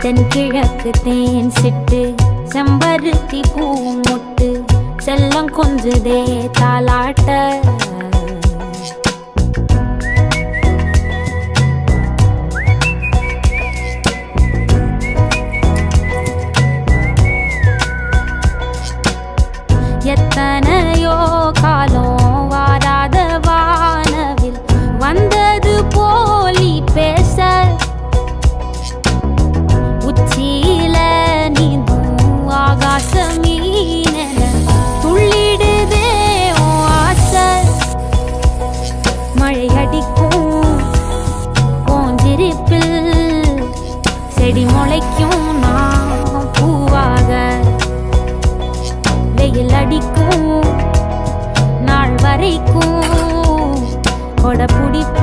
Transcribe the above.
தென்கிழக்கு தேன் சிட்டு செம்பருத்தி பூ முட்டு செல்லம் கொஞ்சுதே தாலாட்ட எத்தனையோ காலம் வாராத வானவில் வந்தது போலி பேச உச்சியில நீந்தும் ஆகாச மீனென துள்ளிடுதே உன் ஆசை மழை அடிக்கும் போஞ்சிருப்பில் செடி முளைக்கும் நான் பூவாக வெயில் அடிக்கும் நாள் வரைக்கும் கொடை பிடிப்ப